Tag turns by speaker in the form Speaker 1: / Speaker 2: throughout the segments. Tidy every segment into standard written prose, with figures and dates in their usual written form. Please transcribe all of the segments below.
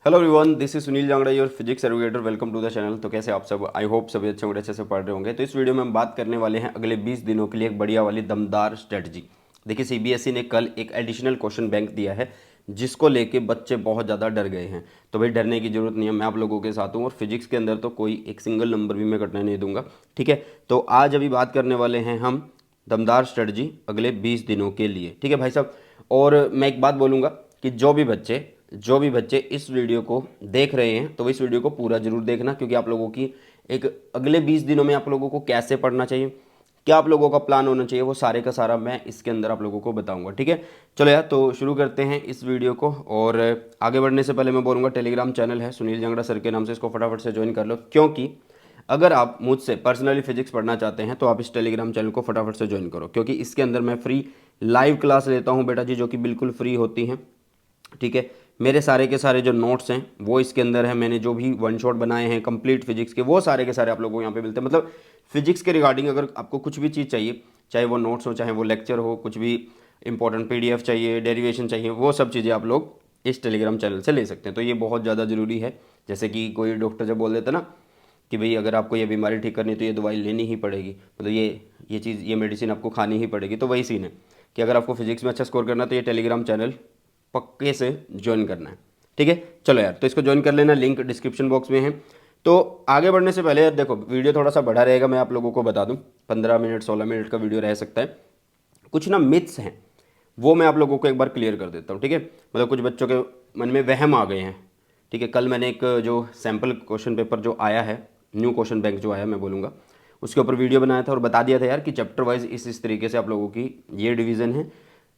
Speaker 1: Hello everyone, this is Sunil Jangra, your physics educator. Welcome to the channel. तो कैसे आप सब? आई होप सभी अच्छे होंगे, अच्छे से पढ़ रहे होंगे। तो इस वीडियो में हम बात करने वाले हैं अगले 20 दिनों के लिए एक बढ़िया वाली दमदार स्ट्रेटजी। देखिए, सीबीएसई ने कल एक एडिशनल क्वेश्चन बैंक दिया है जिसको लेके बच्चे बहुत ज़्यादा डर गए हैं। तो भाई डरने की जरूरत नहीं है, मैं आप लोगों के साथ हूँ और फिजिक्स के अंदर तो कोई एक सिंगल नंबर भी मैं कटने नहीं दूंगा। ठीक है, तो आज अभी बात करने वाले हैं हम दमदार स्ट्रेटजी अगले 20 दिनों के लिए। ठीक है भाई साहब, और मैं एक बात बोलूँगा कि जो भी बच्चे इस वीडियो को देख रहे हैं तो इस वीडियो को पूरा जरूर देखना, क्योंकि आप लोगों की एक अगले 20 दिनों में आप लोगों को कैसे पढ़ना चाहिए, क्या आप लोगों का प्लान होना चाहिए, वो सारे का सारा मैं इसके अंदर आप लोगों को बताऊंगा। ठीक है, चलो यार, तो शुरू करते हैं इस वीडियो को। और आगे बढ़ने से पहले मैं बोलूँगा, टेलीग्राम चैनल है सुनील जांगड़ा सर के नाम से, इसको फटाफट से ज्वाइन कर लो, क्योंकि अगर आप मुझसे पर्सनली फिजिक्स पढ़ना चाहते हैं तो आप इस टेलीग्राम चैनल को फटाफट से ज्वाइन करो, क्योंकि इसके अंदर मैं फ्री लाइव क्लास लेता हूँ बेटा जी, जो कि बिल्कुल फ्री होती हैं। ठीक है, मेरे सारे के सारे जो नोट्स हैं वो इसके अंदर है। मैंने जो भी वन शॉट बनाए हैं कंप्लीट फिजिक्स के, वो सारे के सारे आप लोगों को यहाँ पे मिलते हैं। मतलब फिजिक्स के रिगार्डिंग अगर आपको कुछ भी चीज़ चाहिए, चाहे वो नोट्स हो, चाहे वो लेक्चर हो, कुछ भी इंपॉर्टेंट पीडीएफ चाहिए, डेरिवेशन चाहिए, वो सब चीज़ें आप लोग इस टेलीग्राम चैनल से ले सकते हैं। तो ये बहुत ज़्यादा ज़रूरी है। जैसे कि कोई डॉक्टर जब बोल देता ना कि भाई अगर आपको ये बीमारी ठीक करनी है तो ये दवाई लेनी ही पड़ेगी, मतलब ये मेडिसिन आपको खानी ही पड़ेगी। तो वही सीन है कि अगर आपको फिजिक्स में अच्छा स्कोर करना है तो ये टेलीग्राम चैनल पक्के से ज्वाइन करना है। ठीक है, चलो यार, तो इसको ज्वाइन कर लेना, लिंक डिस्क्रिप्शन बॉक्स में है। तो आगे बढ़ने से पहले यार देखो, वीडियो थोड़ा सा बड़ा रहेगा, मैं आप लोगों को बता दूं, 15 मिनट 16 मिनट का वीडियो रह सकता है। कुछ ना मिथ्स हैं वो मैं आप लोगों को एक बार क्लियर कर देता हूँ। ठीक है, मतलब कुछ बच्चों के मन में वहम आ गए हैं। ठीक है, कल मैंने एक जो सैम्पल क्वेश्चन पेपर जो आया है, न्यू क्वेश्चन बैंक जो आया मैं बोलूँगा, उसके ऊपर वीडियो बनाया था और बता दिया था यार कि चैप्टर वाइज इस तरीके से आप लोगों की ये डिवीज़न है।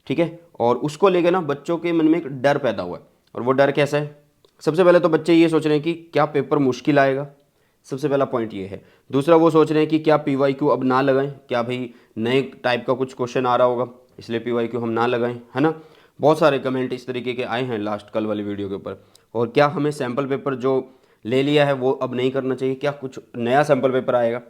Speaker 1: ठीक है, और उसको लेकर ना बच्चों के मन में एक डर पैदा हुआ है। और वो डर कैसा है? सबसे पहले तो बच्चे ये सोच रहे हैं कि क्या पेपर मुश्किल आएगा, सबसे पहला पॉइंट ये है। दूसरा, वो सोच रहे हैं कि क्या पीवाईक्यू अब ना लगाएं, क्या भाई नए टाइप का कुछ क्वेश्चन आ रहा होगा इसलिए पीवाईक्यू हम ना लगाएं, है ना। बहुत सारे कमेंट इस तरीके के आए हैं लास्ट कल वाली वीडियो के ऊपर। और क्या हमें सैम्पल पेपर जो ले लिया है वो अब नहीं करना चाहिए, क्या कुछ नया सैम्पल पेपर आएगा।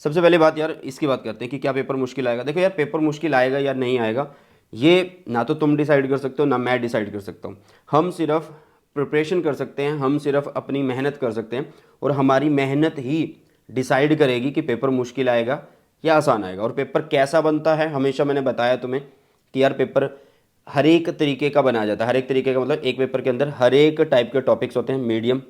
Speaker 1: सबसे पहले बात यार इसकी बात करते हैं कि क्या पेपर मुश्किल आएगा। देखो यार, पेपर मुश्किल आएगा या नहीं आएगा ये ना तो तुम डिसाइड कर सकते हो ना मैं डिसाइड कर सकता हूँ। हम सिर्फ प्रिपरेशन कर सकते हैं, हम सिर्फ अपनी मेहनत कर सकते हैं, और हमारी मेहनत ही डिसाइड करेगी कि पेपर मुश्किल आएगा या आसान आएगा। और पेपर कैसा बनता है, हमेशा मैंने बताया तुम्हें कि यार पेपर हर एक तरीके का बनाया जाता है। हर एक तरीके का मतलब एक पेपर के अंदर हर एक टाइप के टॉपिक्स होते हैं, मीडियम,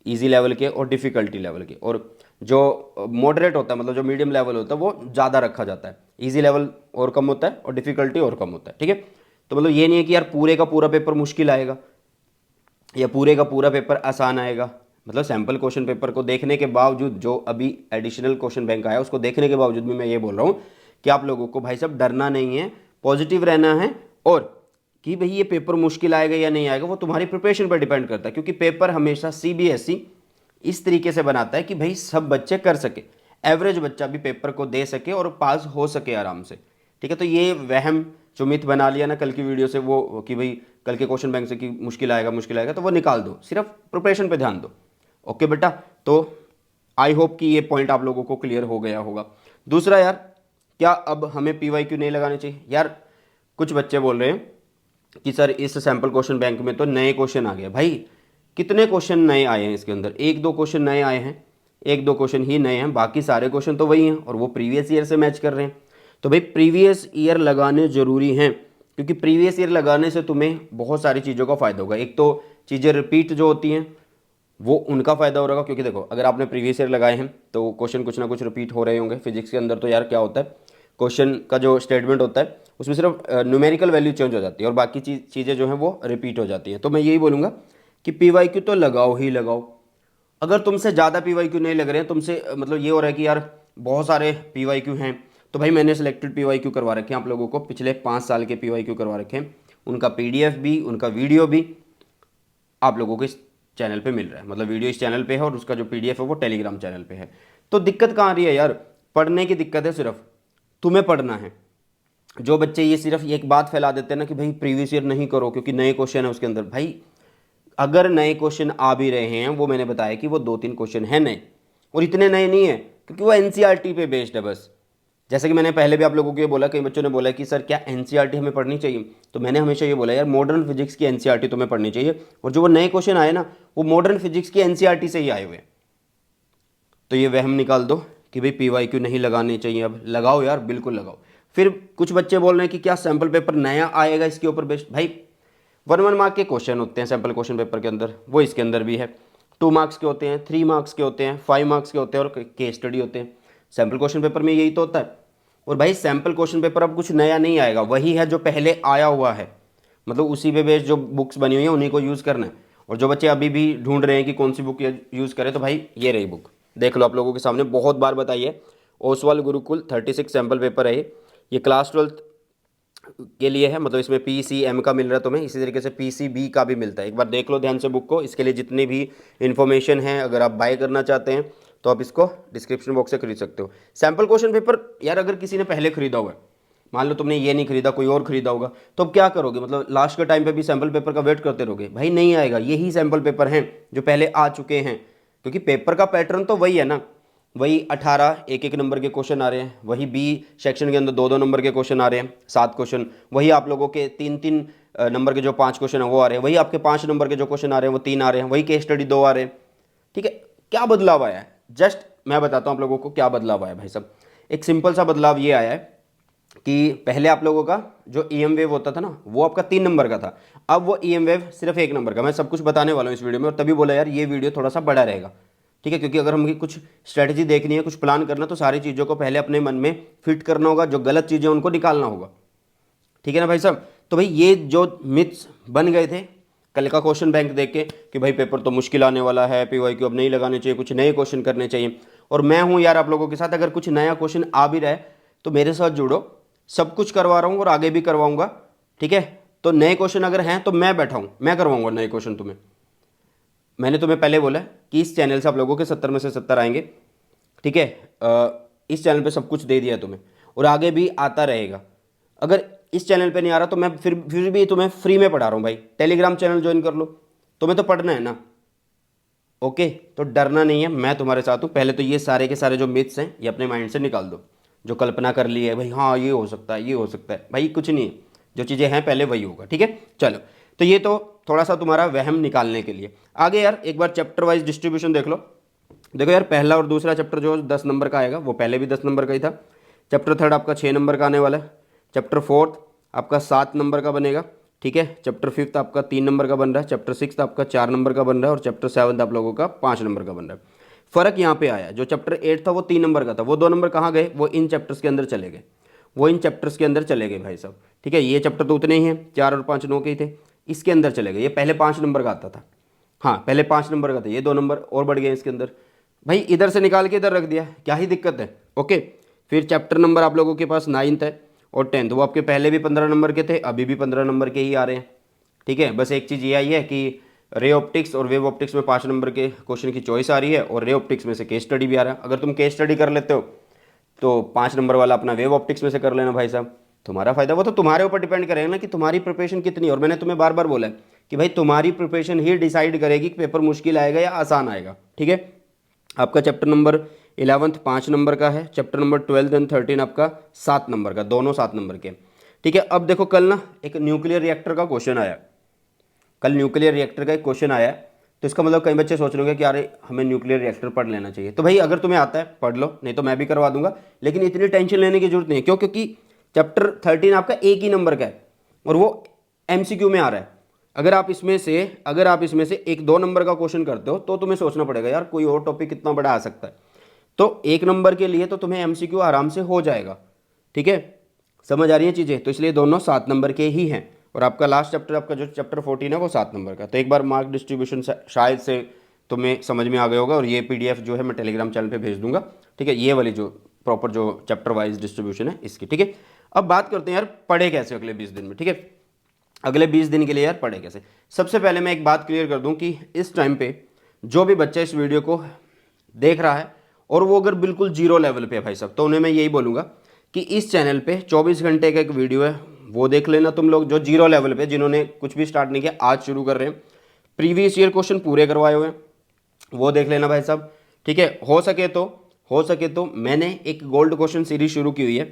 Speaker 1: इजी लेवल के और डिफ़िकल्टी लेवल के। और जो मॉडरेट होता है, मतलब जो मीडियम लेवल होता है, वो ज़्यादा रखा जाता है। इजी लेवल और कम होता है और डिफ़िकल्टी और कम होता है। ठीक है, तो मतलब ये नहीं है कि यार पूरे का पूरा पेपर मुश्किल आएगा या पूरे का पूरा पेपर आसान आएगा। मतलब सैम्पल क्वेश्चन पेपर को देखने के बावजूद, जो अभी एडिशनल क्वेश्चन बैंक आया उसको देखने के बावजूद भी मैं ये बोल रहा हूँ कि आप लोगों को भाई साहब डरना नहीं है, पॉजिटिव रहना है। और कि भाई ये पेपर मुश्किल आएगा या नहीं आएगा वो तुम्हारी प्रिपरेशन पर डिपेंड करता है, क्योंकि पेपर हमेशा सीबीएसई इस तरीके से बनाता है कि भाई सब बच्चे कर सके, एवरेज बच्चा भी पेपर को दे सके और पास हो सके आराम से। ठीक है, तो ये वहम जो मिथ बना लिया ना कल की वीडियो से, वो कि भाई कल के क्वेश्चन बैंक से कि मुश्किल आएगा, तो वो निकाल दो, सिर्फ प्रिपरेशन पे ध्यान दो। ओके बेटा, तो आई होप कि ये पॉइंट आप लोगों को क्लियर हो गया होगा। दूसरा यार, क्या अब हमें पीवाईक्यू नहीं लगाने चाहिए? यार कुछ बच्चे बोल रहे हैं कि सर इस सैम्पल क्वेश्चन बैंक में तो नए क्वेश्चन आ गए। भाई कितने क्वेश्चन नए आए हैं इसके अंदर? एक दो क्वेश्चन नए आए हैं, एक दो क्वेश्चन ही नए हैं, बाकी सारे क्वेश्चन तो वही हैं और वो प्रीवियस ईयर से मैच कर रहे हैं। तो भाई प्रीवियस ईयर लगाने ज़रूरी हैं, क्योंकि प्रीवियस ईयर लगाने से तुम्हें बहुत सारी चीज़ों का फ़ायदा होगा। एक तो चीज़ें रिपीट जो होती हैं वो उनका फ़ायदा हो रहा होगा, क्योंकि देखो अगर आपने प्रीवियस ईयर लगाए हैं तो क्वेश्चन कुछ ना कुछ रिपीट हो रहे होंगे। फिजिक्स के अंदर तो यार क्या होता है, क्वेश्चन का जो स्टेटमेंट होता है उसमें सिर्फ न्यूमेरिकल वैल्यू चेंज हो जाती है और बाकी चीज़ें जो हैं वो रिपीट हो जाती हैं। तो मैं यही बोलूँगा कि पीवाईक्यू तो लगाओ ही लगाओ। अगर तुमसे ज़्यादा पीवाईक्यू नहीं लग रहे हैं, तुमसे मतलब ये हो रहा है कि यार बहुत सारे पीवाईक्यू हैं, तो भाई मैंने सिलेक्टेड पीवाईक्यू करवा रखे हैं आप लोगों को, पिछले 5 साल के पीवाईक्यू करवा रखे हैं, उनका पीडीएफ भी, उनका वीडियो भी आप लोगों को इस चैनल पे मिल रहा है। मतलब वीडियो इस चैनल पे है और उसका जो पीडीएफ है वो टेलीग्राम चैनल पे है। तो दिक्कत कहाँ आ रही है यार? पढ़ने की दिक्कत है, सिर्फ तुम्हें पढ़ना है। जो बच्चे ये सिर्फ एक बात फैला देते हैं ना कि भाई प्रीवियस ईयर नहीं करो क्योंकि नए क्वेश्चन है उसके अंदर, भाई अगर नए क्वेश्चन आ भी रहे हैं, वो मैंने बताया कि वो 2-3 क्वेश्चन हैं नए, और इतने नए नहीं है क्योंकि वो एनसीईआरटी पे बेस्ड है बस। जैसे कि मैंने पहले भी आप लोगों को ये बोला, कई बच्चों ने बोला कि सर क्या एनसीईआरटी हमें पढ़नी चाहिए, तो मैंने हमेशा ये बोला यार मॉडर्न फिजिक्स की एनसीईआरटी तुम्हें पढ़नी चाहिए, और जो वो नए क्वेश्चन आए ना वो मॉडर्न फिजिक्स की एनसीईआरटी से ही आए हुए। तो ये वहम निकाल दो कि भाई पीवाईक्यू नहीं लगाने चाहिए, अब लगाओ यार, बिल्कुल लगाओ। फिर कुछ बच्चे बोल रहे हैं कि क्या सैम्पल पेपर नया आएगा इसके ऊपर बेस्ड। भाई 1 मार्क के क्वेश्चन होते हैं सैम्पल क्वेश्चन पेपर के अंदर, वो इसके अंदर भी है। 2 मार्क्स के होते हैं, 3 मार्क्स के होते हैं, 5 मार्क्स के होते हैं, और केस स्टडी होते हैं। सैम्पल क्वेश्चन पेपर में यही तो होता है। और भाई सैम्पल क्वेश्चन पेपर अब कुछ नया नहीं आएगा, वही है जो पहले आया हुआ है, मतलब उसी पे बेस्ड जो बुक्स बनी हुई हैं उन्हीं को यूज़ करना है। और जो बच्चे अभी भी ढूंढ रहे हैं कि कौन सी बुक यूज़ करें, तो भाई ये रही बुक, देख लो, आप लोगों के सामने बहुत बार बताई है। ओसवाल गुरुकुल 36 सैम्पल पेपर है ये क्लास 12 के लिए है, मतलब इसमें PCM का मिल रहा है तुम्हें, इसी तरीके से PCB का भी मिलता है। एक बार देख लो ध्यान से बुक को, इसके लिए जितनी भी इन्फॉर्मेशन है अगर आप बाय करना चाहते हैं तो आप इसको डिस्क्रिप्शन बॉक्स से खरीद सकते हो। सैम्पल क्वेश्चन पेपर यार अगर किसी ने पहले खरीदा हुआ है, मान लो तुमने ये नहीं खरीदा, कोई और खरीदा होगा, तो अब क्या करोगे, मतलब लास्ट के टाइम पे भी सैम्पल पेपर का वेट करते रहोगे? भाई नहीं आएगा, यही सैम्पल पेपर हैं जो पहले आ चुके हैं, क्योंकि पेपर का पैटर्न तो वही है ना, वही 18 एक नंबर के क्वेश्चन आ रहे हैं, वही B सेक्शन के अंदर 2 नंबर के क्वेश्चन आ रहे हैं, 7 क्वेश्चन, वही आप लोगों के 3 नंबर के जो 5 क्वेश्चन है वो आ रहे हैं, वही आपके 5 नंबर के जो क्वेश्चन आ रहे हैं वो 3 आ रहे हैं, वही केस स्टडी 2 आ रहे हैं। ठीक है, क्या बदलाव आया है? जस्ट मैं बताता हूँ आप लोगों को क्या बदलाव आया भाई साहब। एक सिंपल सा बदलाव ये आया है कि पहले आप लोगों का जो EM वेव होता था ना वो आपका 3 नंबर का था, अब वो EM वेव सिर्फ 1 नंबर का। मैं सब कुछ बताने वाला हूँ इस वीडियो में, और तभी बोला यार ये वीडियो थोड़ा सा बड़ा रहेगा, ठीक है, क्योंकि अगर हमें कुछ स्ट्रेटजी देखनी है, कुछ प्लान करना, तो सारी चीज़ों को पहले अपने मन में फिट करना होगा, जो गलत चीज़ें उनको निकालना होगा। ठीक है ना भाई साहब? तो भाई ये जो मिथ्स बन गए थे कल का क्वेश्चन बैंक देख के कि भाई पेपर तो मुश्किल आने वाला है, PYQ अब नहीं लगाने चाहिए, कुछ नए क्वेश्चन करने चाहिए, और मैं हूँ यार आप लोगों के साथ, अगर कुछ नया क्वेश्चन आ भी रहा है तो मेरे साथ जुड़ो, सब कुछ करवा रहा हूँ और आगे भी करवाऊंगा। ठीक है, तो नए क्वेश्चन अगर हैं तो मैं बैठा हूँ, मैं करवाऊंगा नए क्वेश्चन तुम्हें। मैंने तुम्हें पहले बोला कि इस चैनल से आप लोगों के 70 में से 70 आएंगे। ठीक है, इस चैनल पे सब कुछ दे दिया तुम्हें और आगे भी आता रहेगा। अगर इस चैनल पे नहीं आ रहा तो मैं फिर भी तुम्हें फ्री में पढ़ा रहा हूँ भाई, टेलीग्राम चैनल ज्वाइन कर लो, तुम्हें तो पढ़ना है ना। ओके, तो डरना नहीं है, मैं तुम्हारे साथ हूँ। पहले तो ये सारे के सारे जो मिथ्स हैं ये अपने माइंड से निकाल दो, जो कल्पना कर ली है भाई हाँ ये हो सकता है, ये हो सकता है, भाई कुछ नहीं है, जो चीज़ें हैं पहले वही होगा। ठीक है, चलो, तो ये तो थोड़ा सा तुम्हारा वहम निकालने के लिए। आगे यार एक बार चैप्टर वाइज डिस्ट्रीब्यूशन देख लो। देखो यार पहला और दूसरा चैप्टर जो 10 नंबर का आएगा वो पहले भी 10 नंबर का ही था। चैप्टर थर्ड आपका 6 नंबर का आने वाला है। चैप्टर फोर्थ आपका 7 नंबर का बनेगा। ठीक है, चैप्टर फिफ्थ आपका 3 नंबर का बन रहा है। चैप्टर सिक्स आपका 4 नंबर का बन रहा है, और चैप्टर सेवन्थ आप लोगों का 5 नंबर का बन रहा है। फर्क यहाँ पे आया, जो चैप्टर 8 था वो 3 नंबर का था, वो 2 नंबर कहाँ गए, वो इन चैप्टर्स के अंदर चले गए, वो इन चैप्टर्स के अंदर चले गए भाई साहब। ठीक है, ये चैप्टर तो उतने ही हैं, 4 और 5 9 के ही थे, इसके अंदर चले गए। ये पहले 5 नंबर का आता था, हाँ पहले 5 नंबर का था, ये 2 नंबर और बढ़ गए इसके अंदर। भाई इधर से निकाल के इधर रख दिया, क्या ही दिक्कत है। ओके, फिर चैप्टर नंबर आप लोगों के पास 9th है और 10th, वो आपके पहले भी 15 नंबर के थे, अभी भी 15 नंबर के ही आ रहे हैं। ठीक है, बस एक चीज़ ये आई है कि रे ऑप्टिक्स और वेव ऑप्टिक्स में 5 नंबर के क्वेश्चन की चॉइस आ रही है, और रे ऑप्टिक्स में से केस स्टडी भी आ रहा है। अगर तुम केस स्टडी कर लेते हो तो 5 नंबर वाला अपना वेव ऑप्टिक्स में से कर लेना भाई साहब, तुम्हारा फायदा। वो तो तुम्हारे ऊपर डिपेंड करेगा ना कि तुम्हारी प्रिपरेशन कितनी है। और मैंने तुम्हें बार बार बोला है कि भाई तुम्हारी प्रिपरेशन ही डिसाइड करेगी कि पेपर मुश्किल आएगा या आसान आएगा। ठीक है, आपका चैप्टर नंबर 11th 5 नंबर का है, चैप्टर नंबर 12 एंड 13 आपका 7 नंबर का, दोनों 7 नंबर के। ठीक है, अब देखो कल ना एक न्यूक्लियर रिएक्टर का क्वेश्चन आया, कल न्यूक्लियर रिएक्टर का एक क्वेश्चन आया, तो इसका मतलब कई बच्चे सोच रहे होंगे कि अरे हमें न्यूक्लियर रिएक्टर पढ़ लेना चाहिए। तो भाई अगर तुम्हें आता है पढ़ लो, नहीं तो मैं भी करवा दूंगा, लेकिन इतनी टेंशन लेने की जरूरत नहीं है। क्यों? क्योंकि चैप्टर 13 आपका एक ही नंबर का है और वो MCQ में आ रहा है। अगर आप इसमें से 1-2 नंबर का क्वेश्चन करते हो तो तुम्हें सोचना पड़ेगा यार कोई और टॉपिक कितना बड़ा आ सकता है। तो 1 नंबर के लिए तो तुम्हें MCQ आराम से हो जाएगा। ठीक है, समझ आ रही है चीज़ें? तो इसलिए दोनों 7 नंबर के ही हैं। और आपका लास्ट चैप्टर, आपका जो चैप्टर 14 है वो 7 नंबर का। तो एक बार मार्क डिस्ट्रीब्यूशन शायद से तुम्हें समझ में आ गया होगा, और ये PDF जो है मैं टेलीग्राम चैनल पे भेज दूंगा। ठीक है, ये वाली जो प्रॉपर जो चैप्टर वाइज डिस्ट्रीब्यूशन है इसकी। ठीक है, अब बात करते हैं यार पढ़े कैसे अगले 20 दिन में। ठीक है, अगले 20 दिन के लिए यार पढ़े कैसे। सबसे पहले मैं एक बात क्लियर कर दूं कि इस टाइम पे जो भी बच्चा इस वीडियो को देख रहा है और वो अगर बिल्कुल जीरो लेवल पे है भाई साहब, तो उन्हें मैं यही बोलूँगा कि इस चैनल पे 24 घंटे का एक वीडियो है, वो देख लेना तुम लोग जो जीरो लेवल पे, जिन्होंने कुछ भी स्टार्ट नहीं किया, आज शुरू कर रहे हैं, प्रीवियस ईयर क्वेश्चन पूरे करवाए हुए हैं, वो देख लेना भाई साहब। ठीक है, हो सके तो हो सके तो मैंने एक गोल्ड क्वेश्चन सीरीज शुरू की हुई है,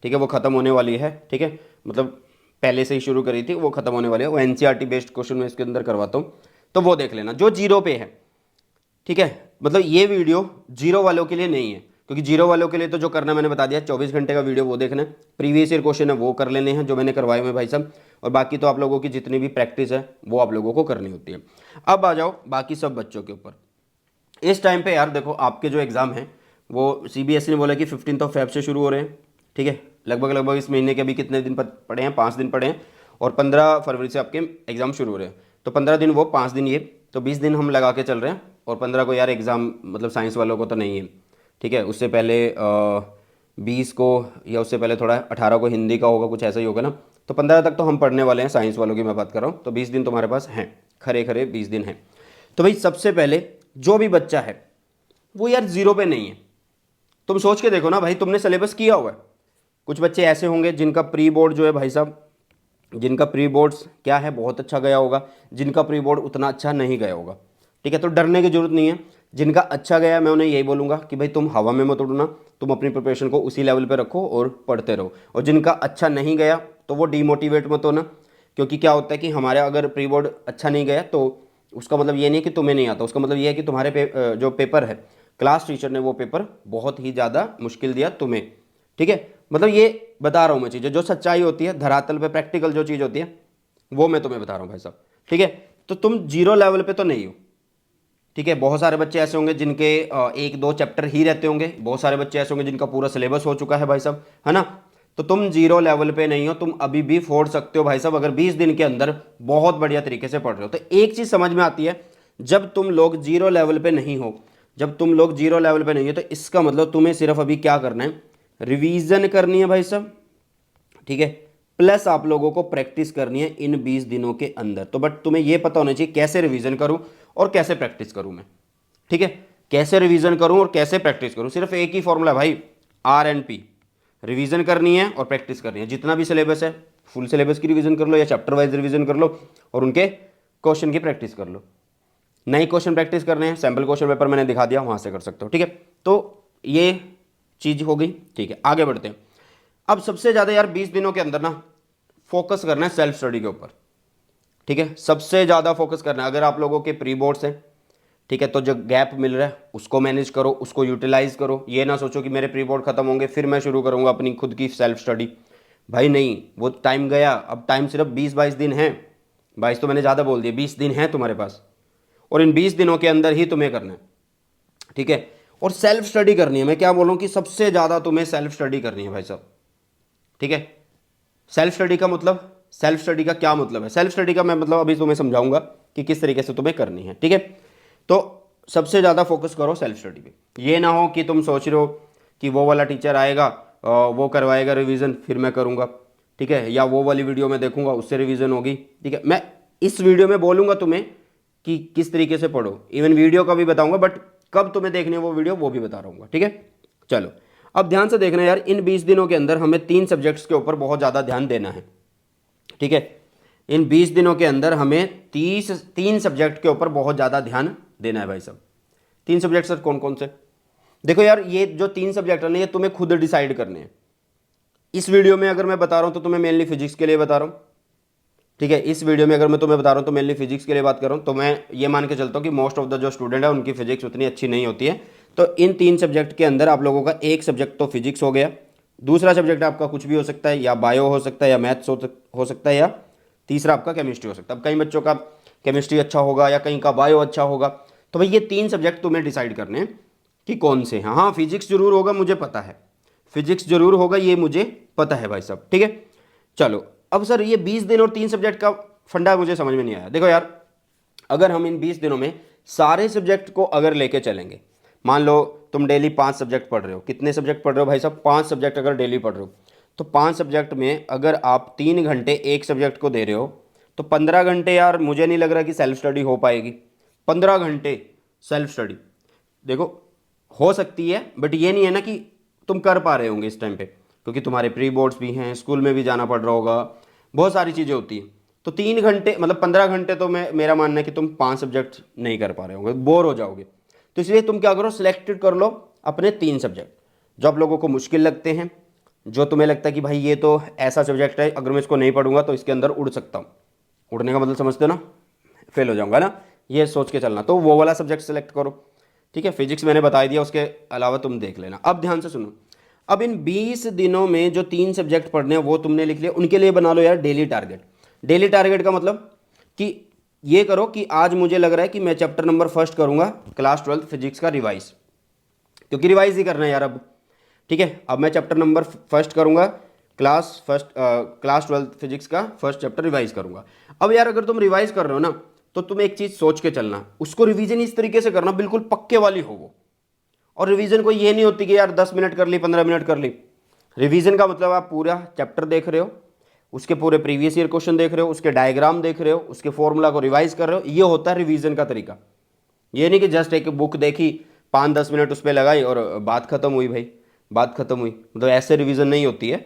Speaker 1: ठीक है, वो ख़त्म होने वाली है, ठीक है, मतलब पहले से ही शुरू करी थी, वो ख़त्म होने वाली है, वो एनसीईआरटी बेस्ड क्वेश्चन मैं इसके अंदर करवाता हूँ, तो वो देख लेना जो जीरो पे है, ठीक है। मतलब ये वीडियो जीरो वालों के लिए नहीं है, क्योंकि जीरो वालों के लिए तो जो करना मैंने बता दिया, 24 घंटे का वीडियो वो देखना है, प्रीवियस ईयर क्वेश्चन है वो कर लेने हैं जो मैंने करवाए हुए भाई साहब, और बाकी तो आप लोगों की जितनी भी प्रैक्टिस है वो आप लोगों को करनी होती है। अब आ जाओ बाकी सब बच्चों के ऊपर। इस टाइम पे यार देखो, आपके जो एग्ज़ाम है वो सीबीएसई ने बोला कि 15 फेब से शुरू हो रहे हैं, ठीक है, लगभग इस महीने के अभी कितने दिन पड़े हैं, 5 दिन पड़े हैं, और 15 फरवरी से आपके एग्ज़ाम शुरू हो रहे हैं, तो 15 दिन वो, 5 दिन ये, तो 20 दिन हम लगा के चल रहे हैं, और 15 को यार एग्ज़ाम, मतलब साइंस वालों को तो नहीं है, ठीक है, उससे पहले 20 को या उससे पहले थोड़ा 18 को हिंदी का होगा, कुछ ऐसा ही होगा ना, तो 15 तक तो हम पढ़ने वाले हैं, साइंस वालों की मैं बात कर रहा हूँ, तो 20 दिन तुम्हारे पास हैं, खरे खरे 20 दिन हैं। तो भाई सबसे पहले जो भी बच्चा है वो यार जीरो पे नहीं है, तुम सोच के देखो ना भाई, तुमने सिलेबस किया हुआ है। कुछ बच्चे ऐसे होंगे जिनका प्री बोर्ड जो है भाई साहब, जिनका प्री बोर्ड्स क्या है बहुत अच्छा गया होगा, जिनका प्री बोर्ड उतना अच्छा नहीं गया होगा, ठीक है, तो डरने की जरूरत नहीं है। जिनका अच्छा गया मैं उन्हें यही बोलूँगा कि भाई तुम हवा में मत उड़ना, तुम अपनी प्रिपरेशन को उसी लेवल पे रखो और पढ़ते रहो, और जिनका अच्छा नहीं गया तो वो डीमोटिवेट मत होना, क्योंकि क्या होता है कि हमारे अगर प्री बोर्ड अच्छा नहीं गया तो उसका मतलब ये नहीं है कि तुम्हें नहीं आता, उसका मतलब ये है कि तुम्हारे जो पेपर है, क्लास टीचर ने वो पेपर बहुत ही ज़्यादा मुश्किल दिया तुम्हें, ठीक है, मतलब ये बता रहा हूँ मैं चीज़ें, जो सच्चाई होती है धरातल पे, प्रैक्टिकल जो चीज़ होती है वो मैं तुम्हें बता रहा हूँ भाई साहब, ठीक है। तो तुम जीरो लेवल पे तो नहीं हो, ठीक है, बहुत सारे बच्चे ऐसे होंगे जिनके 1-2 चैप्टर ही रहते होंगे, बहुत सारे बच्चे ऐसे होंगे जिनका पूरा सिलेबस हो चुका है भाई साहब, है ना, तो तुम जीरो लेवल पे नहीं हो, तुम अभी भी फोड़ सकते हो भाई साहब, अगर 20 दिन के अंदर बहुत बढ़िया तरीके से पढ़ रहे हो। तो एक चीज़ समझ में आती है, जब तुम लोग जीरो लेवल पे नहीं हो, जब तुम लोग जीरो लेवल पे नहीं हो, तो इसका मतलब तुम्हें सिर्फ अभी क्या करना है, रिवीजन करनी है भाई साहब, ठीक है, प्लस आप लोगों को प्रैक्टिस करनी है इन 20 दिनों के अंदर। तो बट तुम्हें यह पता होना चाहिए कैसे रिवीजन करूं और कैसे प्रैक्टिस करूं मैं, ठीक है, कैसे रिवीजन करूं और कैसे प्रैक्टिस करूं, सिर्फ एक ही फॉर्मूला भाई, RNP, रिवीजन करनी है और प्रैक्टिस करनी है। जितना भी सिलेबस है फुल सिलेबस की रिवीजन कर लो या चैप्टर वाइज रिवीजन कर लो, और उनके क्वेश्चन की प्रैक्टिस कर लो। नई क्वेश्चन प्रैक्टिस करने हैं, सैम्पल क्वेश्चन पेपर मैंने दिखा दिया, वहां से कर सकते हो, ठीक है। तो ये चीज हो गई, ठीक है, आगे बढ़ते हैं। अब सबसे ज़्यादा यार 20 दिनों के अंदर ना फोकस करना है सेल्फ स्टडी के ऊपर, ठीक है, सबसे ज़्यादा फोकस करना है। अगर आप लोगों के प्री बोर्ड्स हैं, ठीक है, तो जो गैप मिल रहा है उसको मैनेज करो, उसको यूटिलाइज करो। ये ना सोचो कि मेरे प्री बोर्ड खत्म होंगे फिर मैं शुरू करूंगा अपनी खुद की सेल्फ स्टडी, भाई नहीं, वो टाइम गया, अब टाइम सिर्फ 20-22 दिन है, 22 तो मैंने ज़्यादा बोल दिया, 20 दिन है तुम्हारे पास, और इन 20 दिनों के अंदर ही तुम्हें करना है, ठीक है, और सेल्फ स्टडी करनी है। मैं क्या बोल रहा हूँ कि सबसे ज़्यादा तुम्हें सेल्फ स्टडी करनी है भाई साहब, ठीक है। सेल्फ स्टडी का मतलब, सेल्फ स्टडी का क्या मतलब है, सेल्फ स्टडी का मैं मतलब अभी तुम्हें समझाऊंगा कि किस तरीके से तुम्हें करनी है, ठीक है। तो सबसे ज़्यादा फोकस करो सेल्फ स्टडी पे। ये ना हो कि तुम सोच रहे हो कि वो वाला टीचर आएगा, वो करवाएगा रिवीजन फिर मैं करूँगा, ठीक है, या वो वाली वीडियो मैं देखूंगा उससे रिवीजन होगी, ठीक है। मैं इस वीडियो में बोलूँगा तुम्हें कि किस तरीके से पढ़ो, इवन वीडियो का भी बताऊँगा, बट कब तुम्हें देखनी है वो वीडियो वो भी बता रहा हूँ, ठीक है। चलो अब ध्यान से देखना यार, इन 20 दिनों के अंदर हमें 3 सब्जेक्ट्स के ऊपर बहुत ज़्यादा ध्यान देना है, ठीक है। इन 20 दिनों के अंदर हमें 3 सब्जेक्ट के ऊपर बहुत ज़्यादा ध्यान देना है भाई साहब। 3 सब्जेक्ट सर कौन कौन से? देखो यार, ये जो 3 सब्जेक्ट है ना, ये तुम्हें खुद डिसाइड करने हैं। इस वीडियो में अगर मैं बता रहा हूँ तो तुम्हें मेनली फिजिक्स के लिए बता रहा हूँ, ठीक है। इस वीडियो में अगर मैं तुम्हें बता रहा हूँ तो मेनली फिजिक्स के लिए बात कर रहा हूँ, तो मैं ये मान के चलता हूँ कि मोस्ट ऑफ द जो स्टूडेंट है उनकी फिजिक्स उतनी अच्छी नहीं होती है। तो इन 3 सब्जेक्ट के अंदर आप लोगों का एक सब्जेक्ट तो फिजिक्स हो गया, दूसरा सब्जेक्ट आपका कुछ भी हो सकता है, या बायो हो सकता है, या मैथ्स हो सकता है, या तीसरा आपका केमिस्ट्री हो सकता है। अब कई बच्चों का केमिस्ट्री अच्छा होगा या कहीं का बायो अच्छा होगा, तो भाई ये 3 सब्जेक्ट तुम्हें डिसाइड करने हैं कि कौन से हैं। हाँ, फिजिक्स जरूर होगा, मुझे पता है, फिजिक्स जरूर होगा, ये मुझे पता है भाई साहब, ठीक है। चलो अब सर ये 20 दिन और 3 सब्जेक्ट का फंडा मुझे समझ में नहीं आया। देखो यार, अगर हम इन 20 दिनों में सारे सब्जेक्ट को अगर लेके चलेंगे, मान लो तुम डेली 5 सब्जेक्ट पढ़ रहे हो, कितने सब्जेक्ट पढ़ रहे हो भाई साहब? 5 सब्जेक्ट अगर डेली पढ़ रहे हो, तो 5 सब्जेक्ट में अगर आप 3 घंटे एक सब्जेक्ट को दे रहे हो, तो 15 घंटे यार मुझे नहीं लग रहा कि सेल्फ स्टडी हो पाएगी। 15 घंटे सेल्फ स्टडी देखो हो सकती है, बट ये नहीं है ना कि तुम कर पा रहे होंगे इस टाइम पे, क्योंकि तुम्हारे प्री बोर्ड्स भी हैं, स्कूल में भी जाना पड़ रहा होगा, बहुत सारी चीज़ें होती हैं। तो 3 घंटे मतलब 15 घंटे तो मेरा मानना है कि तुम 5 सब्जेक्ट नहीं कर पा रहे होंगे, बोर हो जाओगे। तो इसलिए तुम क्या करो, सिलेक्टेड कर लो अपने 3 सब्जेक्ट जो आप लोगों को मुश्किल लगते हैं, जो तुम्हें लगता है कि भाई ये तो ऐसा सब्जेक्ट है अगर मैं इसको नहीं पढ़ूंगा तो इसके अंदर उड़ सकता हूँ। उड़ने का मतलब समझते हो ना, फेल हो जाऊंगा ना, ये सोच के चलना, तो वो वाला सब्जेक्ट सेलेक्ट करो। ठीक है, फिजिक्स मैंने बता दिया, उसके अलावा तुम देख लेना। अब ध्यान से सुनो, अब इन 20 दिनों में जो 3 सब्जेक्ट पढ़ने हैं वो तुमने लिख लिया, उनके लिए बना लो यार डेली टारगेट। डेली टारगेट का मतलब कि ये करो कि आज मुझे लग रहा है कि मैं चैप्टर नंबर फर्स्ट करूंगा क्लास 12 फिजिक्स का रिवाइज, क्योंकि रिवाइज ही करना है यार अब। ठीक है, अब मैं चैप्टर नंबर फर्स्ट करूंगा, क्लास 12 फिजिक्स का फर्स्ट चैप्टर रिवाइज करूंगा। अब यार अगर तुम रिवाइज कर रहे हो ना, तो तुम एक चीज सोच के चलना, उसको रिवीजन इस तरीके से करना बिल्कुल पक्के वाली हो वो। और रिवीजन कोई ये नहीं होती कि यार 10 मिनट कर ली, 15 मिनट कर ली। रिवीजन का मतलब आप पूरा चैप्टर देख रहे हो, उसके पूरे प्रीवियस ईयर क्वेश्चन देख रहे हो, उसके डायग्राम देख रहे हो, उसके फॉर्मूला को रिवाइज कर रहे हो, ये होता है रिवीजन का तरीका। ये नहीं कि जस्ट एक बुक देखी, 5-10 मिनट उस पर लगाई और बात खत्म हुई भाई, बात खत्म हुई, मतलब ऐसे रिवीजन नहीं होती है,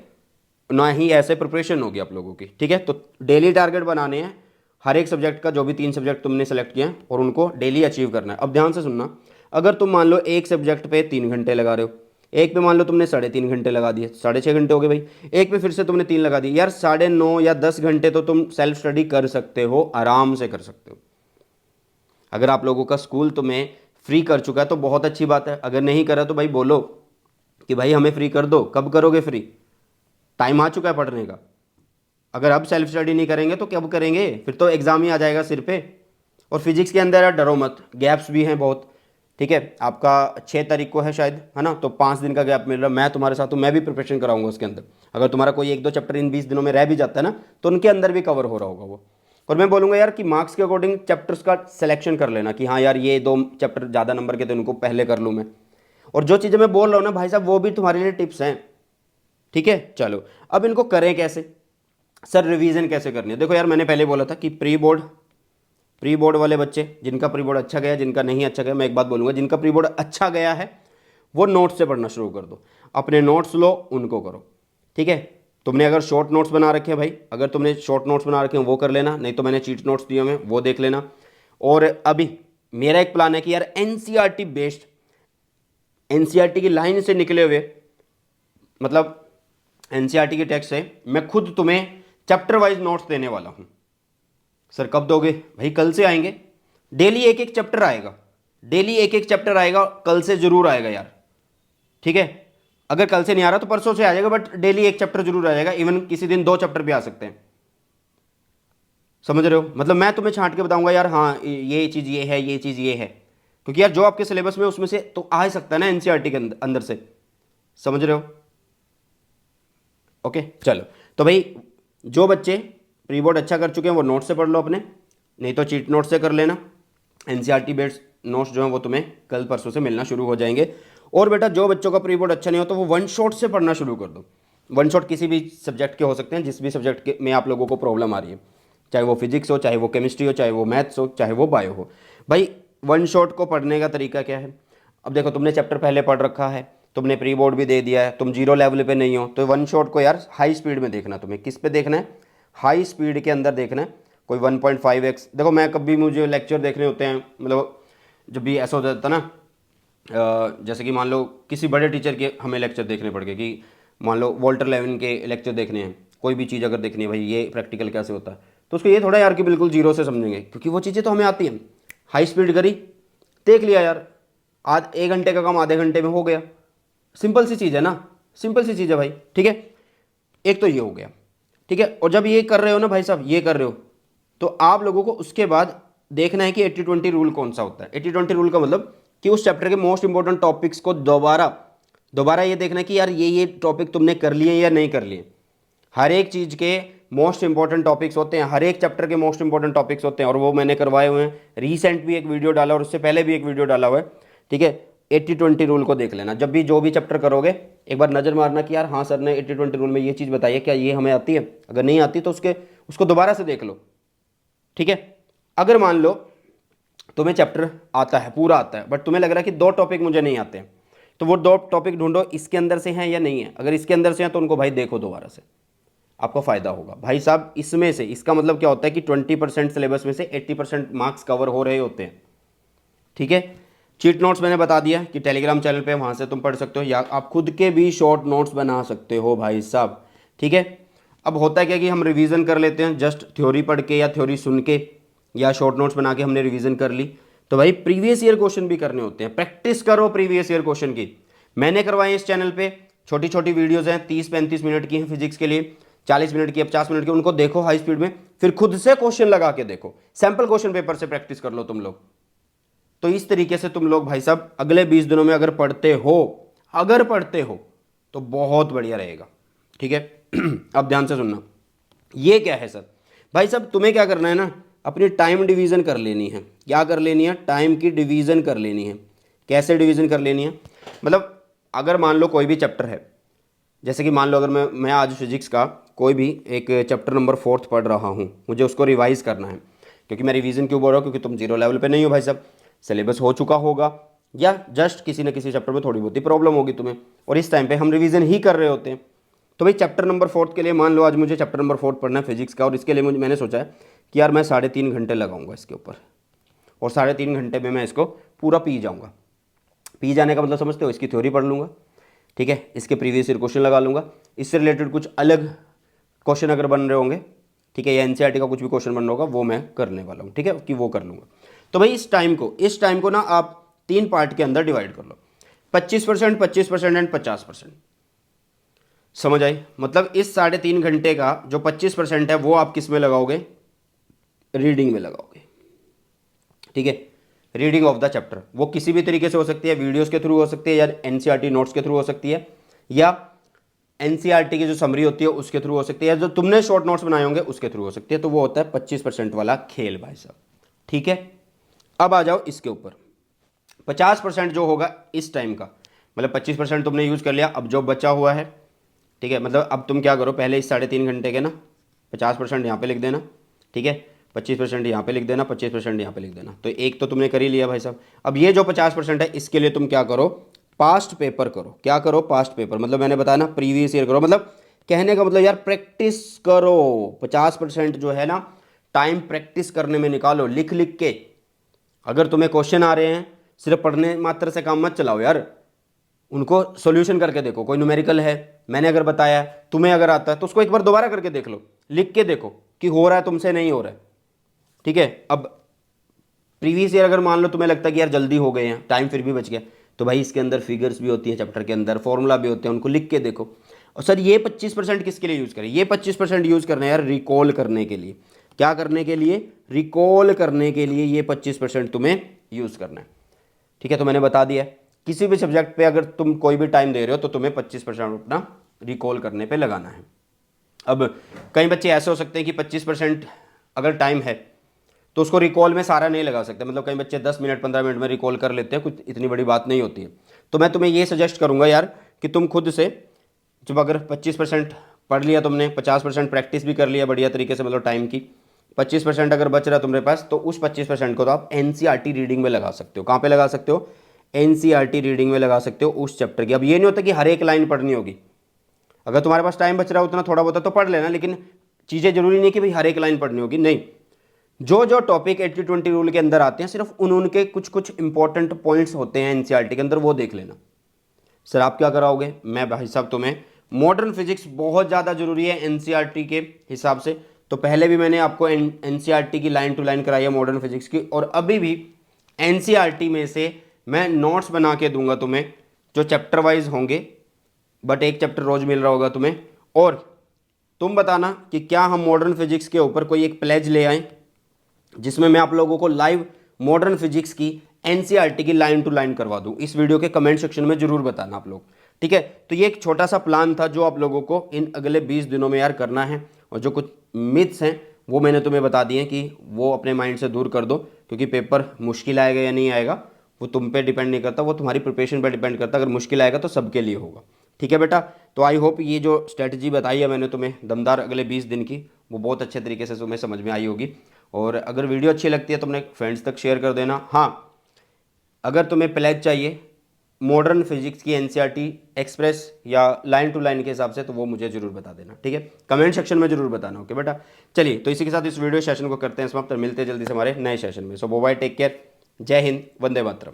Speaker 1: ना ही ऐसे प्रिपरेशन होगी आप लोगों की। ठीक है, तो डेली टारगेट बनाने हैं हर एक सब्जेक्ट का, जो भी 3 सब्जेक्ट तुमने सेलेक्ट किए हैं, और उनको डेली अचीव करना है। अब ध्यान से सुनना, अगर तुम मान लो एक सब्जेक्ट पे 3 घंटे लगा रहे हो, एक पे मान लो तुमने 3.5 घंटे लगा दिए, 6.5 घंटे हो गए भाई, एक पे फिर से तुमने 3 लगा दिए, यार 9.5 या 10 घंटे तो तुम सेल्फ स्टडी कर सकते हो, आराम से कर सकते हो। अगर आप लोगों का स्कूल तुम्हें फ्री कर चुका है तो बहुत अच्छी बात है, अगर नहीं करा तो भाई बोलो कि भाई हमें फ्री कर दो। कब करोगे फ्री? टाइम आ चुका है पढ़ने का। अगर अब सेल्फ स्टडी नहीं करेंगे तो कब करेंगे? फिर तो एग्जाम ही आ जाएगा सिर पे। और फिजिक्स के अंदर यार डरो मत, गैप्स भी हैं बहुत। ठीक है, आपका 6 तारीख को है शायद, है ना, तो 5 दिन का गैप मिल रहा है, मैं तुम्हारे साथ हूँ, मैं भी प्रिपरेशन कराऊंगा उसके अंदर। अगर तुम्हारा कोई 1-2 चैप्टर इन 20 दिनों में रह भी जाता है ना, तो उनके अंदर भी कवर हो रहा होगा वो। और मैं बोलूँगा यार कि मार्क्स के अकॉर्डिंग चैप्टर्स का सिलेक्शन कर लेना, कि हाँ यार ये 2 चैप्टर ज़्यादा नंबर के थे, उनको पहले कर लूँ मैं। और जो चीज़ें मैं बोल रहा हूँ ना भाई साहब, वो भी तुम्हारे लिए टिप्स हैं। ठीक है, चलो अब इनको करें कैसे? सर रिवीजन कैसे करनी है? देखो यार, मैंने पहले बोला था कि प्री बोर्ड वाले बच्चे, जिनका प्री बोर्ड अच्छा गया, जिनका नहीं अच्छा गया, मैं एक बात बोलूँगा, जिनका प्री बोर्ड अच्छा गया है वो नोट्स से पढ़ना शुरू कर दो, अपने नोट्स लो, उनको करो। ठीक है, तुमने अगर शॉर्ट नोट्स बना रखे हैं भाई, अगर तुमने शॉर्ट नोट्स बना रखे हैं वो कर लेना, नहीं तो मैंने चीट नोट्स दिए हुए वो देख लेना। और अभी मेरा एक प्लान है कि यार एनसीईआरटी बेस्ड, एनसीईआरटी की लाइन से निकले हुए, मतलब एनसीईआरटी के टेक्स्ट से मैं खुद तुम्हें चैप्टर वाइज नोट्स देने वाला हूं। सर कब दोगे? भाई कल से आएंगे, डेली एक एक चैप्टर आएगा, डेली एक एक चैप्टर आएगा, कल से जरूर आएगा यार। ठीक है, अगर कल से नहीं आ रहा तो परसों से आ जाएगा, बट डेली एक चैप्टर जरूर आ जाएगा, इवन किसी दिन 2 चैप्टर भी आ सकते हैं। समझ रहे हो? मतलब मैं तुम्हें छांट के बताऊंगा यार, हाँ ये चीज़ ये है, ये चीज़ ये है, क्योंकि यार जो आपके सिलेबस में उसमें से तो आ ही सकता है ना एनसीईआरटी के अंदर से। समझ रहे हो? ओके, चलो तो भाई जो बच्चे प्री बोर्ड अच्छा कर चुके हैं वो नोट से पढ़ लो अपने, नहीं तो चीट नोट से कर लेना। एनसीईआरटी बेस्ड नोट्स जो हैं वो तुम्हें कल परसों से मिलना शुरू हो जाएंगे। और बेटा जो बच्चों का प्री बोर्ड अच्छा नहीं हो तो वो वन शॉट से पढ़ना शुरू कर दो। वन शॉट किसी भी सब्जेक्ट के हो सकते हैं, जिस भी सब्जेक्ट के में आप लोगों को प्रॉब्लम आ रही है, चाहे वो फिजिक्स हो, चाहे वो केमिस्ट्री हो, चाहे वो मैथ्स हो, चाहे वो बायो हो। भाई वन शॉट को पढ़ने का तरीका क्या है? अब देखो, तुमने चैप्टर पहले पढ़ रखा है, तुमने प्री बोर्ड भी दे दिया है, तुम जीरो लेवल पे नहीं हो, तो वन शॉट को यार हाई स्पीड में देखना। तुम्हें किस पे देखना है? हाई स्पीड के अंदर देखना है। कोई 1.5x, देखो मैं कभी मुझे लेक्चर देखने होते हैं, मतलब जब भी ऐसा हो जाता ना, जैसे कि मान लो किसी बड़े टीचर के हमें लेक्चर देखने पड़ गए, कि मान लो वॉल्टर लेवन के लेक्चर देखने हैं, कोई भी चीज़ अगर देखनी है भाई, ये प्रैक्टिकल कैसे होता है, तो उसको ये थोड़ा यार कि बिल्कुल जीरो से समझेंगे, क्योंकि वो चीज़ें तो हमें आती हैं। हाई स्पीड करी, देख लिया यार, आज 1 घंटे का काम आधे घंटे में हो गया। सिंपल सी चीज़ है ना, सिंपल सी चीज़ है भाई। ठीक है, एक तो ये हो गया। ठीक है, और जब ये कर रहे हो ना भाई साहब, ये कर रहे हो, तो आप लोगों को उसके बाद देखना है कि 80-20 रूल कौन सा होता है। 80-20 रूल का मतलब कि उस चैप्टर के मोस्ट इंपॉर्टेंट टॉपिक्स को दोबारा ये देखना है कि यार ये टॉपिक तुमने कर लिए या नहीं कर लिए। हर एक चीज़ के मोस्ट इंपॉर्टेंट टॉपिक्स होते हैं, हर एक चैप्टर के मोस्ट इंपॉर्टेंट टॉपिक्स होते हैं, और वो मैंने करवाए हुए हैं। रिसेंट भी एक वीडियो डाला और उससे पहले भी एक वीडियो डाला हुआ है। ठीक है, 80-20 रूल को देख लेना। जब भी जो भी चैप्टर करोगे एक बार नज़र मारना कि यार हाँ सर ने 80-20 रूल में ये चीज़ बताई है, क्या ये हमें आती है? अगर नहीं आती तो उसको दोबारा से देख लो। ठीक है, अगर मान लो तुम्हें चैप्टर आता है, पूरा आता है, बट तुम्हें लग रहा है कि 2 टॉपिक मुझे नहीं आते हैं, तो वो 2 टॉपिक ढूंढो इसके अंदर से हैं या नहीं है। अगर इसके अंदर से हैं तो उनको भाई देखो दोबारा से, आपको फ़ायदा होगा भाई साहब। इसमें से इसका मतलब क्या होता है कि 20% सिलेबस में से 80% मार्क्स कवर हो रहे होते हैं। ठीक है, चीट नोट्स मैंने बता दिया कि टेलीग्राम चैनल पे वहाँ से तुम पढ़ सकते हो, या आप खुद के भी शॉर्ट नोट्स बना सकते हो भाई साहब, ठीक है। अब होता है क्या कि हम रिवीजन कर लेते हैं जस्ट थ्योरी पढ़ के या थ्योरी सुन के या शॉर्ट नोट्स बना के हमने रिवीजन कर ली, तो भाई प्रीवियस ईयर क्वेश्चन भी करने होते हैं। प्रैक्टिस करो प्रीवियस ईयर क्वेश्चन की, मैंने करवाए इस चैनल पे, छोटी छोटी वीडियोज़ हैं 30-35 मिनट की हैं फिजिक्स के लिए, 40 मिनट की, 50 मिनट की, उनको देखो हाई स्पीड में, फिर खुद से क्वेश्चन लगा के देखो, सैंपल क्वेश्चन पेपर से प्रैक्टिस कर लो तुम लोग। तो इस तरीके से तुम लोग भाई साहब अगले 20 दिनों में अगर पढ़ते हो तो बहुत बढ़िया रहेगा, ठीक है। अब ध्यान से सुनना, ये क्या है सर, भाई साहब तुम्हें क्या करना है ना, अपनी टाइम डिवीजन कर लेनी है। क्या कर लेनी है? टाइम की डिवीजन कर लेनी है। कैसे डिवीजन कर लेनी है? मतलब अगर मान लो कोई भी चैप्टर है, जैसे कि मान लो अगर मैं आज फिजिक्स का कोई भी एक चैप्टर नंबर 4 पढ़ रहा हूँ, मुझे उसको रिवाइज करना है, क्योंकि मैं रिवीजन क्यों बोल रहा हूँ, क्योंकि तुम जीरो लेवल पे नहीं हो भाई साहब, सिलेबस हो चुका होगा या जस्ट किसी न किसी चैप्टर में थोड़ी बहुत ही प्रॉब्लम होगी तुम्हें, और इस टाइम पे हम रिवीजन ही कर रहे होते हैं। तो भाई चैप्टर नंबर 4 के लिए मान लो आज मुझे चैप्टर नंबर 4 पढ़ना है फिजिक्स का, और इसके लिए मैंने सोचा है कि यार मैं 3.5 घंटे लगाऊंगा इसके ऊपर, और 3.5 घंटे में मैं इसको पूरा पी जाऊँगा। पी जाने का मतलब समझते हो, इसकी थ्योरी पढ़ लूँगा, ठीक है, इसके प्रीवियस ईयर क्वेश्चन लगा लूँगा, इससे रिलेटेड कुछ अलग क्वेश्चन अगर बन रहे होंगे, ठीक है, या एनसीईआरटी का कुछ भी क्वेश्चन बन रहा होगा वो मैं करने वाला हूँ, ठीक है, कि वो कर लूँगा। तो भाई इस टाइम को ना आप 3 पार्ट के अंदर डिवाइड कर लो, 25%, 25% एंड 50%। समझ आई? मतलब इस 3.5 घंटे का जो 25% है वो आप किस में लगाओगे? रीडिंग में लगाओगे, ठीक है, रीडिंग ऑफ द चैप्टर। वो किसी भी तरीके से हो सकती है, वीडियोस के थ्रू हो सकती है, या एनसीईआरटी नोट्स के थ्रू हो सकती है, या एनसीईआरटी की जो समरी होती है उसके थ्रू हो सकती है, या जो तुमने शॉर्ट नोट्स बनाए होंगे उसके थ्रू हो सकती है। तो वो होता है 25% वाला खेल भाई साहब, ठीक है। अब आ जाओ इसके ऊपर, 50% जो होगा इस टाइम का, मतलब 25% तुमने यूज कर लिया, अब जो बचा हुआ है, ठीक है, मतलब अब तुम क्या करो, पहले इस 3.5 घंटे के ना 50% यहाँ पे लिख देना, ठीक है, 25% यहाँ पे लिख देना, 25% यहाँ पे लिख देना। तो एक तो तुमने कर ही लिया भाई साहब। अब ये जो 50% है इसके लिए तुम क्या करो, पास्ट पेपर करो। क्या करो? पास्ट पेपर, मतलब मैंने बताया ना प्रीवियस ईयर करो, मतलब कहने का मतलब यार प्रैक्टिस करो। 50% जो है ना टाइम प्रैक्टिस करने में निकालो, लिख लिख के। अगर तुम्हें क्वेश्चन आ रहे हैं, सिर्फ पढ़ने मात्र से काम मत चलाओ यार, उनको सॉल्यूशन करके देखो। कोई न्यूमेरिकल है, मैंने अगर बताया, तुम्हें अगर आता है तो उसको एक बार दोबारा करके देख लो, लिख के देखो कि हो रहा है तुमसे, नहीं हो रहा है, ठीक है। अब प्रीवियस ईयर अगर मान लो तुम्हें लगता है कि यार जल्दी हो गए हैं, टाइम फिर भी बच गया, तो भाई इसके अंदर फिगर्स भी होती हैं, चैप्टर के अंदर फॉर्मूला भी होते हैं, उनको लिख के देखो। और सर ये 25% किसके लिए यूज़ करें? ये 25% यूज़ करना है यार रिकॉल करने के लिए। क्या करने के लिए? रिकॉल करने के लिए ये 25% तुम्हें यूज़ करना है, ठीक है। तो मैंने बता दिया, किसी भी सब्जेक्ट पे अगर तुम कोई भी टाइम दे रहे हो तो तुम्हें 25% अपना रिकॉल करने पे लगाना है। अब कई बच्चे ऐसे हो सकते हैं कि 25% अगर टाइम है तो उसको रिकॉल में सारा नहीं लगा सकते, मतलब कई बच्चे 10 मिनट 15 मिनट में रिकॉल कर लेते हैं, कुछ इतनी बड़ी बात नहीं होती है। तो मैं तुम्हें ये सजेस्ट करूंगा यार कि तुम खुद से, जब अगर 25% पढ़ लिया तुमने, 50% प्रैक्टिस भी कर लिया बढ़िया तरीके से, मतलब टाइम की, 25% अगर बच रहा है तुम्हारे पास, तो उस 25% को तो आप एनसीईआरटी रीडिंग में लगा सकते हो। कहाँ पे लगा सकते हो? एनसीईआरटी रीडिंग में लगा सकते हो उस चैप्टर की। अब ये नहीं होता कि हर एक लाइन पढ़नी होगी, अगर तुम्हारे पास टाइम बच रहा है उतना थोड़ा बहुत तो पढ़ लेना, लेकिन चीज़ें जरूरी नहीं कि भाई हर एक लाइन पढ़नी होगी, नहीं। जो जो टॉपिक 80-20 रूल के अंदर आते हैं, सिर्फ उनके कुछ कुछ इंपॉर्टेंट पॉइंट्स होते हैं एनसीईआरटी के अंदर, वो देख लेना। सर आप क्या कराओगे? मैं भाई साहब तुम्हें मॉडर्न फिजिक्स बहुत ज़्यादा जरूरी है एनसीईआरटी के हिसाब से, तो पहले भी मैंने आपको एनसीईआरटी की लाइन टू लाइन कराई है मॉडर्न फिजिक्स की, और अभी भी एनसीईआरटी में से मैं नोट्स बना के दूंगा तुम्हें जो चैप्टर वाइज होंगे, बट एक चैप्टर रोज मिल रहा होगा तुम्हें। और तुम बताना कि क्या हम मॉडर्न फिजिक्स के ऊपर कोई एक प्लेज ले आए जिसमें मैं आप लोगों को लाइव मॉडर्न फिजिक्स की एनसीईआरटी की लाइन टू लाइन करवा दूं। इस वीडियो के कमेंट सेक्शन में जरूर बताना आप लोग, ठीक है। तो ये एक छोटा सा प्लान था जो आप लोगों को इन अगले 20 दिनों में यार करना है, और जो कुछ मिथ्स हैं वो मैंने तुम्हें बता दिए कि वो अपने माइंड से दूर कर दो, क्योंकि पेपर मुश्किल आएगा या नहीं आएगा वो तुम पे डिपेंड नहीं करता, वो तुम्हारी प्रिपरेशन पर डिपेंड करता। अगर मुश्किल आएगा तो सबके लिए होगा, ठीक है बेटा। तो आई होप ये जो स्ट्रेटजी बताई है मैंने तुम्हें दमदार अगले 20 दिन की, वो बहुत अच्छे तरीके से तुम्हें समझ में आई होगी। और अगर वीडियो अच्छी लगती है तो अपने फ्रेंड्स तक शेयर कर देना। हाँ, अगर तुम्हें प्लेज चाहिए मॉडर्न फिजिक्स की एनसीईआरटी एक्सप्रेस या लाइन टू लाइन के हिसाब से, तो वो मुझे जरूर बता देना, ठीक है, कमेंट सेक्शन में जरूर बताना। ओके बेटा, चलिए तो इसी के साथ इस वीडियो सेशन को करते हैं समाप्त, मिलते हैं जल्दी से हमारे नए सेशन में। सो बाय, टेक केयर, जय हिंद, वंदे मातरम।